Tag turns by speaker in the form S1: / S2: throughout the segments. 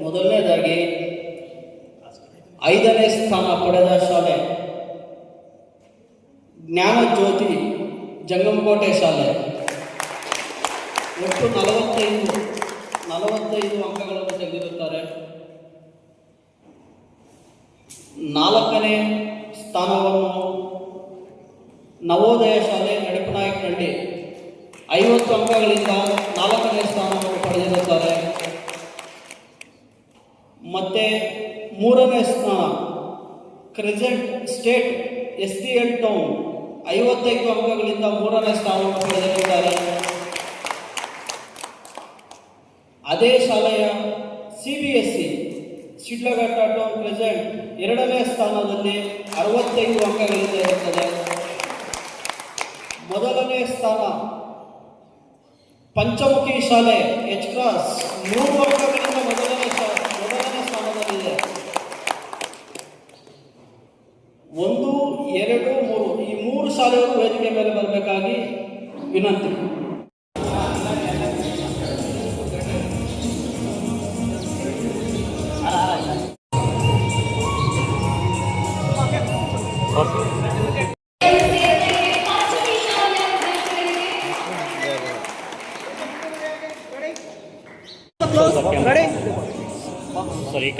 S1: ಮೊದಲನೇದಾಗಿ 5ನೇ ಸ್ಥಾನ ಪಡೆದ ಶಾಲೆ ಜ್ಞಾನಜ್ಯೋತಿ ಜಂಗಮಕೋಟೆ ಶಾಲೆ. ಒಟ್ಟು 45 ಅಂಕಗಳನ್ನು ತೆಗೆದಿರುತ್ತಾರೆ. 4ನೇ ಸ್ಥಾನವನ್ನು ನವೋದಯ ಶಾಲೆ ನಡಿಪನಾಯಕನಹಳ್ಳಿ 50 ಅಂಕಗಳಿಂದ 4ನೇ ಸ್ಥಾನವನ್ನು ಪಡೆದಿರುತ್ತಾರೆ. ಮತ್ತು 3ನೇ ಸ್ಥಾನ ಕ್ರೆಸೆಂಟ್ ಸ್ಟೇಟ್ SDL ಟೌನ್ 55 ಅಂಕಗಳಿಂದ 3ನೇ ಸ್ಥಾನವನ್ನು ಪಡೆದಿರುತ್ತಾರೆ. ಅದೇ ಶಾಲೆಯ CBSE ಶಿಡ್ಲಘಟ್ಟ ಟೌನ್ ಪ್ರೆಸೆಂಟ್ 2ನೇ ಸ್ಥಾನದಲ್ಲಿ 65 ಅಂಕಗಳಿಂದ ಇರುತ್ತದೆ. ಮೊದಲನೇ ಸ್ಥಾನ ಪಂಚಮುಖಿ ಶಾಲೆ H ಕ್ರಾಸ್ 3 ಅಂಕಗಳಿಂದ ಮೊದಲನೇ ಸ್ಥಾನದಲ್ಲಿದೆ. 1, 2, 3 ಈ 3 ಶಾಲೆಗಳು ವೇದಿಕೆ ಮೇಲೆ ಬರಬೇಕಾಗಿ ವಿನಂತಿ.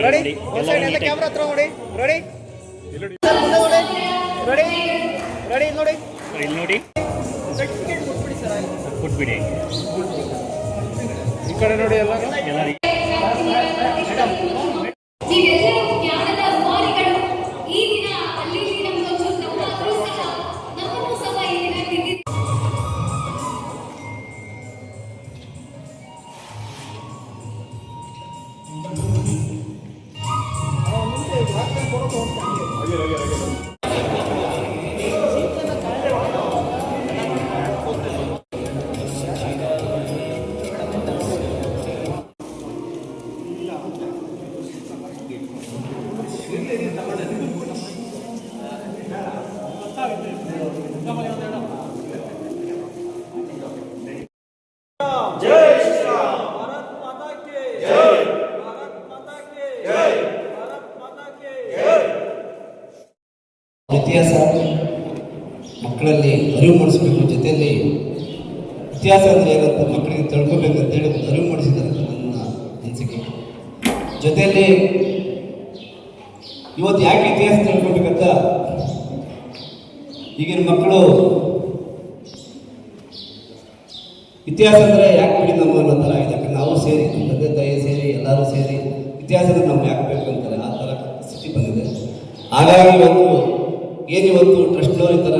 S2: ರೆಡಿ ಎಲ್ಲ ಕ್ಯಾಮ್ರಾ ಹತ್ರ ನೋಡಿ. ರೆಡಿ ರೆಡಿ ನೋಡಿ ಇಲ್ಲಿ ನೋಡಿ ಕೊಟ್ಬಿಡಿ. ಈ ಕಡೆ ನೋಡಿ ಎಲ್ಲರಿಗೂ
S3: ಇತಿಹಾಸ ಮಕ್ಕಳಲ್ಲಿ ಅರಿವು ಮೂಡಿಸಬೇಕು. ಜೊತೆಯಲ್ಲಿ ಇತಿಹಾಸ ಅಂದರೆ ಏನಂತ ಮಕ್ಕಳಿಗೆ ತಿಳ್ಕೊಬೇಕಂತ ಹೇಳಿ ಅರಿವು ಮೂಡಿಸಿದ್ದಾರೆ ನನ್ನ ಅನಿಸಿಕೆ. ಜೊತೆಯಲ್ಲಿ ಇವತ್ತು ಯಾಕೆ ಇತಿಹಾಸ ತಿಳ್ಕೊಬೇಕಂತ ಈಗಿನ ಮಕ್ಕಳು ಇತಿಹಾಸ ಅಂದರೆ ಯಾಕೆ ಬಿಡಿ ನಮ್ಮ ಅನ್ನೋ ಥರ ಇದೆ. ಯಾಕಂದ್ರೆ ನಾವು ಸೇರಿ ನಮ್ಮ ತಂದೆ ತಾಯಿ ಸೇರಿ ಎಲ್ಲರೂ ಸೇರಿ ಇತಿಹಾಸದ ನಾವು ಯಾಕೆ ಬೇಕು ಅಂತಾರೆ, ಆ ಥರ ಸ್ಥಿತಿ ಬಂದಿದೆ. ಹಾಗಾಗಿ ಇವತ್ತು ಟ್ರಸ್ಟ್ನವರು ಈ ಥರ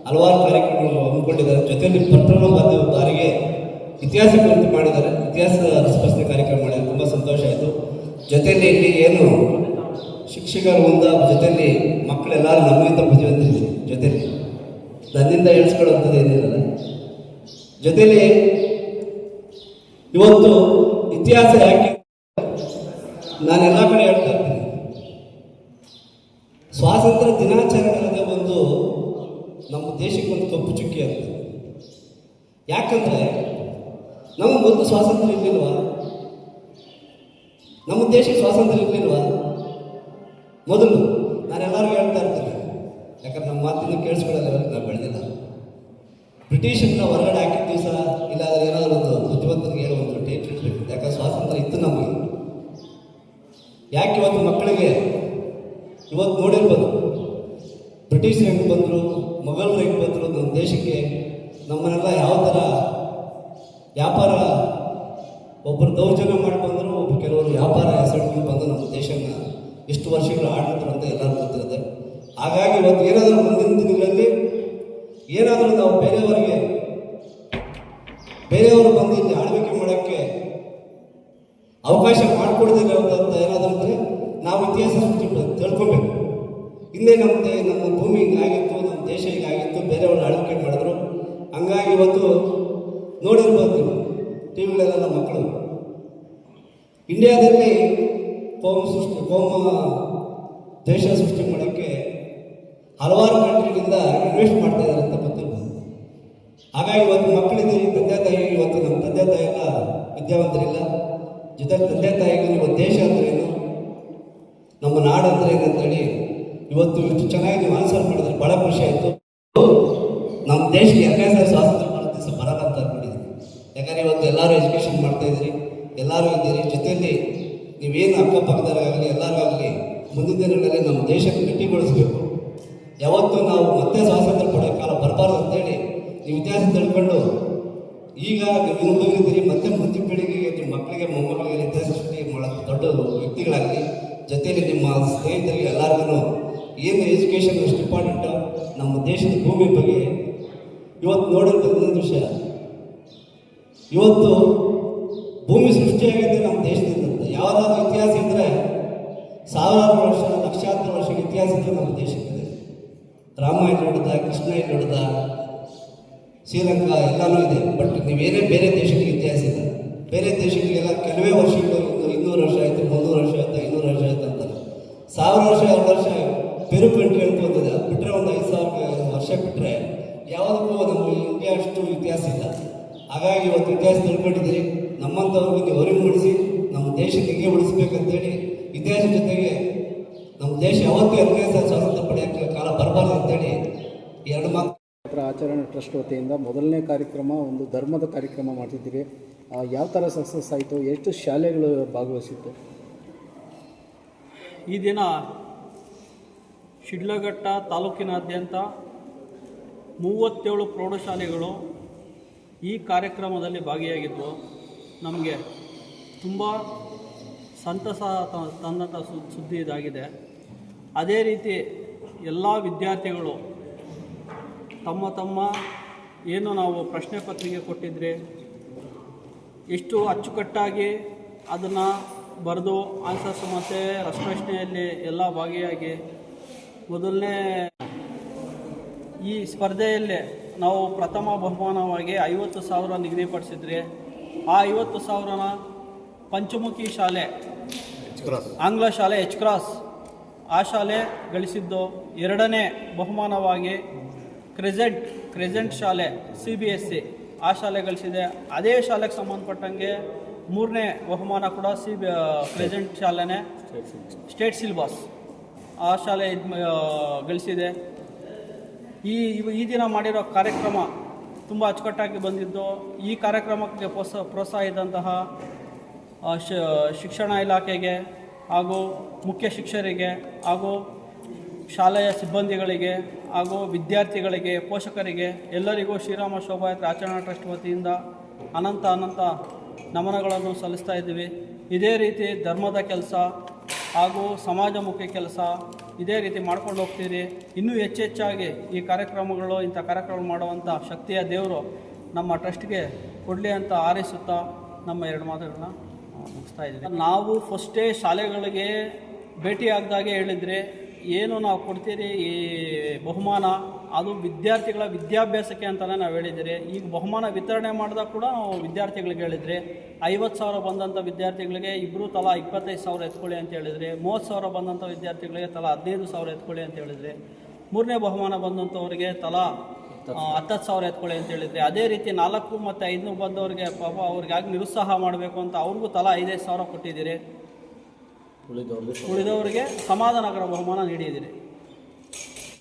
S3: ಹಲವಾರು ಕಾರ್ಯಕ್ರಮಗಳು ಹಮ್ಮಿಕೊಂಡಿದ್ದಾರೆ. ಜೊತೆಯಲ್ಲಿ ಪಟ್ಟಣ ಬಾರಿಗೆ ಇತಿಹಾಸ ಕುರಿತು ಮಾಡಿದ್ದಾರೆ, ಇತಿಹಾಸ ರಸಪ್ರಶ್ನೆ ಕಾರ್ಯಕ್ರಮ ಮಾಡಿದ್ದಾರೆ. ತುಂಬ ಸಂತೋಷ ಆಯಿತು. ಜೊತೆಯಲ್ಲಿ ಇಲ್ಲಿ ಏನು ಶಿಕ್ಷಕರು ಜೊತೆಯಲ್ಲಿ ಮಕ್ಕಳೆಲ್ಲರೂ ನಮ್ಮಿಂದ ಬುದ್ಧಿವಂತರಿದೆ. ಜೊತೆಯಲ್ಲಿ ನನ್ನಿಂದ ಹೇಳಿಸ್ಕೊಳ್ಳುವಂಥದ್ದು ಏನಿರಲ್ಲ. ಜೊತೆಯಲ್ಲಿ ಇವತ್ತು ಇತಿಹಾಸ ಯಾಕೆ ನಾನೆಲ್ಲ ಕಡೆ ಹೇಳ್ತಾ ಇರ್ತೀನಿ, ಸ್ವಾತಂತ್ರ್ಯ ದಿನಾಚರಣೆ ಒಂದು ನಮ್ಮ ದೇಶಕ್ಕೆ ಒಂದು ಕಪ್ಪು ಚುಕ್ಕಿ ಅಂತ. ಯಾಕಂದರೆ ನಮಗೆ ಮೊದಲು ಸ್ವಾತಂತ್ರ್ಯ ಇರಲಿಲ್ವಾ? ನಮ್ಮ ದೇಶಕ್ಕೆ ಸ್ವಾತಂತ್ರ್ಯ ಇರಲಿಲ್ವಾ ಮೊದಲು? ನಾನೆಲ್ಲರಿಗೂ ಹೇಳ್ತಾ ಇರ್ತೀನಿ, ಯಾಕಂದ್ರೆ ನಮ್ಮ ಮಾತಿನ ಕೇಳಿಸ್ಕೊಳ್ಳೋಲ್ಲ, ನಾವು ಬೆಳೆದಿಲ್ಲ. ಬ್ರಿಟಿಷರನ್ನ ಹೊರಗಡೆ ಹಾಕಿದ ದಿವಸ ಇಲ್ಲಾಂದರೆ ಏನಾದರೂ ಒಂದು ಬುದ್ಧಿವಂತನಿಗೆ ಹೇಳೋ ಒಂದು ಡೇಟ್ ಇರಬೇಕು. ಯಾಕಂದ್ರೆ ಸ್ವಾತಂತ್ರ್ಯ ಇತ್ತು ನಮಗೆ. ಯಾಕೆ ಇವತ್ತು ಮಕ್ಕಳಿಗೆ ಇವತ್ತು ನೋಡಿರ್ಬೋದು ಬ್ರಿಟಿಷರು ಹೆಂಗೆ ಬಂದರು, ಮೊಘಲರು ಹೆಂಗೆ ಬಂದರು ನಮ್ಮ ದೇಶಕ್ಕೆ, ನಮ್ಮನ್ನೆಲ್ಲ ಯಾವ ಥರ ವ್ಯಾಪಾರ ಒಬ್ಬರು ದೌರ್ಜನ್ಯ ಮಾಡಿ ಬಂದರು, ಕೆಲವರು ವ್ಯಾಪಾರ ಹೆಸರು ಬಂದು ನಮ್ಮ ದೇಶನ ಎಷ್ಟು ವರ್ಷಗಳು ಆಡಳಿದ್ರು ಅಂತ ಎಲ್ಲರೂ ಗೊತ್ತಿರುತ್ತೆ. ಹಾಗಾಗಿ ಇವತ್ತು ಏನಾದರೂ ಮುಂದಿನ ದಿನಗಳಲ್ಲಿ ಏನಾದರೂ ನಾವು ಬೇರೆಯವರು ಬಂದು ಇಲ್ಲಿ ಆಳ್ವಿಕೆ ಮಾಡೋಕ್ಕೆ ಅವಕಾಶ ಮಾಡಿಕೊಡ್ದಿರೋದಂತ ಏನಾದರೂ ಅಂದರೆ ನಾವು ಇತಿಹಾಸ ತಿಳ್ಕೊಬೇಕು. ಹಿಂದೆ ನಮ್ಮ ಭೂಮಿ ಹಿಂಗಾಗಿತ್ತು, ನಮ್ಮ ದೇಶ ಹಿಂಗಾಗಿತ್ತು, ಬೇರೆಯವರು ಆಳ್ವಿಕೆ ಮಾಡಿದ್ರು. ಹಂಗಾಗಿ ಇವತ್ತು ನೋಡಿರ್ಬೋದು ನೀವು ಟಿ ವಿಗಳೆಲ್ಲ ನಮ್ಮ ಮಕ್ಕಳು ಇಂಡಿಯಾದಲ್ಲಿ ಕೋಮ ದೇಶ ಸೃಷ್ಟಿ ಮಾಡೋಕ್ಕೆ ಹಲವಾರು ಕಂಟ್ರಿಗಳಿಂದ ಇನ್ವೆಸ್ಟ್ ಮಾಡ್ತಾ ಇದ್ದಾರೆ ಅಂತ ಗೊತ್ತಿರ್ಬೋದು. ಹಾಗಾಗಿ ಇವತ್ತು ಮಕ್ಕಳಿದ್ದೀರಿ, ತಂದೆ ತಾಯಿ ಇವತ್ತು ನಮ್ಮ ತಂದೆ ತಾಯಿ ಎಲ್ಲ ವಿದ್ಯಾವಂತರಿಲ್ಲ. ಜೊತೆ ತಂದೆ ತಾಯಿಗೂ ಇವತ್ತು ದೇಶ ಅಂದ್ರೆ ಏನು, ನಮ್ಮ ನಾಡು ಅಂದ್ರೆ ಏನಂತೇಳಿ ಇವತ್ತು ಇಷ್ಟು ಚೆನ್ನಾಗಿ ನೀವು ಆನ್ಸರ್ ಮಾಡಿದ್ರೆ ಭಾಳ ಖುಷಿ ಆಯಿತು. ನಮ್ಮ ದೇಶಕ್ಕೆ 2ನೇ ಸಾರಿ ಸ್ವಾತಂತ್ರ್ಯ ಭಾರತ ದಿವಸ ಬರಲ್ಲ ಅಂತ ಅಂದ್ಕೊಂಡಿದ್ದೀನಿ. ಯಾಕಂದರೆ ಇವತ್ತು ಎಲ್ಲರೂ ಎಜುಕೇಷನ್ ಮಾಡ್ತಾಯಿದ್ದೀರಿ, ಎಲ್ಲರೂ ಇದ್ದೀರಿ. ಜೊತೆಯಲ್ಲಿ ನೀವೇನು ಅಕ್ಕಪಕ್ಕದವರಾಗಲಿ ಎಲ್ಲರಿಗಾಗಲಿ ಮುಂದಿನ ದಿನಗಳಲ್ಲಿ ನಮ್ಮ ದೇಶಕ್ಕೆ ಗಟ್ಟಿಗೊಳಿಸಬೇಕು. ಯಾವತ್ತೂ ನಾವು ಮತ್ತೆ ಸ್ವಾತಂತ್ರ್ಯ ಪಡೆಯೋ ಕಾಲ ಬರಬಾರ್ದು ಅಂತೇಳಿ ನೀವು ಇತಿಹಾಸ ತಿಳ್ಕೊಂಡು ಈಗ ನೀವು ಇನ್ನೊಂದಿದ್ದೀರಿ, ಮತ್ತೆ ಮುಂದಿನ ಪೀಳಿಗೆಗೆ ನಿಮ್ಮ ಮಕ್ಕಳಿಗೆ ಮೊಮ್ಮಕ್ಕಳಿಗೆ ಇತಿಹಾಸ ಸೃಷ್ಟಿ ಮಾಡೋದು ದೊಡ್ಡ ವ್ಯಕ್ತಿಗಳಾಗಲಿ. ಜೊತೆಯಲ್ಲಿ ನಿಮ್ಮ ಸ್ನೇಹಿತರಿಗೆ ಎಲ್ಲರಿಗೂ ಏನು ಎಜುಕೇಷನ್ ಎಷ್ಟು ಇಂಪಾರ್ಟೆಂಟು ನಮ್ಮ ದೇಶದ ಭೂಮಿ ಬಗ್ಗೆ ಇವತ್ತು ನೋಡಿದ ಇನ್ನೊಂದು ವಿಷಯ, ಇವತ್ತು ಭೂಮಿ ಸೃಷ್ಟಿಯಾಗಿದೆ ನಮ್ಮ ದೇಶದಿಂದ. ಯಾವುದಾದ್ರೂ ಇತಿಹಾಸ ಇದ್ದರೆ ಸಾವಿರಾರು ವರ್ಷ ಲಕ್ಷಾಂತರ ವರ್ಷಗಳ ಇತಿಹಾಸ ಇದ್ದರೆ ನಮ್ಮ ದೇಶಕ್ಕಿದೆ. ರಾಮಾಯಣ ನೋಡಿದ, ಕೃಷ್ಣ ನೋಡಿದ, ಶ್ರೀಲಂಕಾ ಎಲ್ಲನೂ ಇದೆ. ಬಟ್ ನೀವೇನೇ ಬೇರೆ ದೇಶಗಳಿಗೆ ಇತಿಹಾಸ ಇದೆ, ಬೇರೆ ದೇಶಗಳಿಗೆಲ್ಲ ಕೆಲವೇ ವರ್ಷಗಳು 200 ವರ್ಷ ಆಯಿತು, 300 ವರ್ಷ ಆಯಿತು, 500 ವರ್ಷ ಆಯಿತು ಅಂತಾರೆ. 1000 ವರ್ಷ 2 ವರ್ಷ ಪೆರು ಕಂಟ್ರಿ ಅಂತ ಬಂದಿದೆ, ಬಿಟ್ಟರೆ ಒಂದು 5000 ವರ್ಷ ಬಿಟ್ಟರೆ ಯಾವುದಕ್ಕೂ ನಮ್ಮ ಇಂಡಿಯಾ ಅಷ್ಟು ಇತಿಹಾಸ ಇಲ್ಲ. ಹಾಗಾಗಿ ಇವತ್ತು ಇತಿಹಾಸ ತಿಳ್ಕೊಂಡಿದ್ದೀರಿ. ನಮ್ಮಂಥವ್ರಿಗೆ ನೀವು ಅರಿವು ಮೂಡಿಸಿ ನಮ್ಮ ದೇಶಕ್ಕೆ ಹೇಗೆ ಉಳಿಸ್ಬೇಕಂತೇಳಿ ಇತಿಹಾಸ ಜೊತೆಗೆ ನಮ್ಮ ದೇಶ ಯಾವತ್ತೂ 2ನೇ ಸಾರಿ ಸ್ವಾತಂತ್ರ್ಯ ಪಡೆಯೋಕ್ಕೆ ಕಾಲ ಬರಬಾರ್ದು ಅಂತೇಳಿ 2 ಮಾತು.
S4: ಆಚರಣೆ ಟ್ರಸ್ಟ್ ವತಿಯಿಂದ ಮೊದಲನೇ ಕಾರ್ಯಕ್ರಮ ಒಂದು ಧರ್ಮದ ಕಾರ್ಯಕ್ರಮ ಮಾಡ್ತಿದ್ದೀವಿ. ಯಾವ ಥರ ಸಕ್ಸಸ್ ಆಯಿತು, ಎಷ್ಟು ಶಾಲೆಗಳು ಭಾಗವಹಿಸಿತ್ತು?
S1: ಈ ದಿನ ಶಿಡ್ಲಘಟ್ಟ ತಾಲೂಕಿನಾದ್ಯಂತ 37 ಪ್ರೌಢಶಾಲೆಗಳು ಈ ಕಾರ್ಯಕ್ರಮದಲ್ಲಿ ಭಾಗಿಯಾಗಿದ್ದು ನಮಗೆ ತುಂಬ ಸಂತಸ ತಂದಂಥ ಸುದ್ದಿ ಇದಾಗಿದೆ. ಅದೇ ರೀತಿ ಎಲ್ಲ ವಿದ್ಯಾರ್ಥಿಗಳು ತಮ್ಮ ಏನು ನಾವು ಪ್ರಶ್ನೆ ಪತ್ರಿಕೆ ಕೊಟ್ಟಿದ್ರೆ ಎಷ್ಟು ಅಚ್ಚುಕಟ್ಟಾಗಿ ಅದನ್ನು ಬರೆದು ಆನ್ಸರ್ಸ್ ಮತ್ತು ರಸಪ್ರಶ್ನೆಯಲ್ಲಿ ಎಲ್ಲ ಭಾಗಿಯಾಗಿ ಮೊದಲನೇ ಈ ಸ್ಪರ್ಧೆಯಲ್ಲಿ ನಾವು ಪ್ರಥಮ ಬಹುಮಾನವಾಗಿ 50,000 ನಿಗದಿಪಡಿಸಿದ್ರೆ ಆ 50,000ನ ಪಂಚಮುಖಿ ಶಾಲೆ, ಆಂಗ್ಲ ಶಾಲೆ ಎಚ್ ಕ್ರಾಸ್ ಆ ಶಾಲೆ ಗಳಿಸಿದ್ದು. 2ನೇ ಬಹುಮಾನವಾಗಿ ಕ್ರೆಸೆಂಟ್ ಶಾಲೆ CBSE ಆ ಶಾಲೆ ಗಳಿಸಿದೆ. ಅದೇ ಶಾಲೆಗೆ ಸಂಬಂಧಪಟ್ಟಂಗೆ 3ನೇ ಬಹುಮಾನ ಕೂಡ ಕ್ರೆಸೆಂಟ್ ಶಾಲೆನೇ ಸ್ಟೇಟ್ ಸಿಲೆಬಸ್ ಆ ಶಾಲೆ ಗಳಿಸಿದೆ. ಈ ದಿನ ಮಾಡಿರೋ ಕಾರ್ಯಕ್ರಮ ತುಂಬ ಅಚ್ಚುಕಟ್ಟಾಗಿ ಬಂದಿದ್ದು. ಈ ಕಾರ್ಯಕ್ರಮಕ್ಕೆ ಪ್ರೋತ್ಸಾಹ ಇದ್ದಂತಹ ಶಿಕ್ಷಣ ಇಲಾಖೆಗೆ ಹಾಗೂ ಮುಖ್ಯ ಶಿಕ್ಷಕರಿಗೆ ಹಾಗೂ ಶಾಲೆಯ ಸಿಬ್ಬಂದಿಗಳಿಗೆ ಹಾಗೂ ವಿದ್ಯಾರ್ಥಿಗಳಿಗೆ, ಪೋಷಕರಿಗೆ ಎಲ್ಲರಿಗೂ ಶ್ರೀರಾಮ ಶೋಭಾಯಾತ್ರೆ ಆಚರಣಾ ಟ್ರಸ್ಟ್ ವತಿಯಿಂದ ಅನಂತ ನಮನಗಳನ್ನು ಸಲ್ಲಿಸ್ತಾ ಇದ್ದೀವಿ. ಇದೇ ರೀತಿ ಧರ್ಮದ ಕೆಲಸ ಹಾಗೂ ಸಮಾಜಮುಖಿ ಕೆಲಸ ಇದೇ ರೀತಿ ಮಾಡ್ಕೊಂಡು ಹೋಗ್ತೀರಿ. ಇನ್ನೂ ಹೆಚ್ಚೆಚ್ಚಾಗಿ ಈ ಕಾರ್ಯಕ್ರಮಗಳು ಇಂಥ ಕಾರ್ಯಕ್ರಮ ಮಾಡುವಂಥ ಶಕ್ತಿಯ ದೇವರು ನಮ್ಮ ಟ್ರಸ್ಟ್ಗೆ ಕೊಡಲಿ ಅಂತ ಹಾರೈಸುತ್ತಾ ನಮ್ಮ 2 ಮಾತುಗಳನ್ನ ಮುಗಿಸ್ತಾ ಇದ್ದೀವಿ. ನಾವು ಫಸ್ಟೇ ಶಾಲೆಗಳಿಗೆ ಭೇಟಿಯಾಗದಾಗೆ ಹೇಳಿದರೆ ಏನು ನಾವು ಕೊಡ್ತೀರಿ ಈ ಬಹುಮಾನ ಅದು ವಿದ್ಯಾರ್ಥಿಗಳ ವಿದ್ಯಾಭ್ಯಾಸಕ್ಕೆ ಅಂತಲೇ ನಾವು ಹೇಳಿದ್ದೀರಿ. ಈಗ ಬಹುಮಾನ ವಿತರಣೆ ಮಾಡಿದಾಗ ಕೂಡ ನಾವು ವಿದ್ಯಾರ್ಥಿಗಳಿಗೆ ಹೇಳಿದರೆ 50,000 ಬಂದಂಥ ವಿದ್ಯಾರ್ಥಿಗಳಿಗೆ ಇಬ್ಬರು ತಲಾ 25,000 ಎತ್ಕೊಳ್ಳಿ ಅಂತ ಹೇಳಿದರೆ, 30,000 ಬಂದಂಥ ವಿದ್ಯಾರ್ಥಿಗಳಿಗೆ ತಲಾ 15,000 ಎತ್ಕೊಳ್ಳಿ ಅಂತ ಹೇಳಿದರೆ, 3ನೇ ಬಹುಮಾನ ಬಂದಂಥವ್ರಿಗೆ ತಲಾ 10,000 ಎತ್ಕೊಳ್ಳಿ ಅಂತ ಹೇಳಿದರೆ, ಅದೇ ರೀತಿ 4 ಮತ್ತು 5 ಬಂದವರಿಗೆ ಪಾಪ ಅವ್ರಿಗೆ ಆಗಿ ನಿರುತ್ಸಾಹ ಮಾಡಬೇಕು ಅಂತ ಅವ್ರಿಗೂ ತಲಾ 5,000 ಕೊಟ್ಟಿದ್ದೀರಿ. ಉಳಿದವರಿಗೆ ಸಮಾಧಾನಕರ ಬಹುಮಾನ ನೀಡಿದ್ದೀರಿ.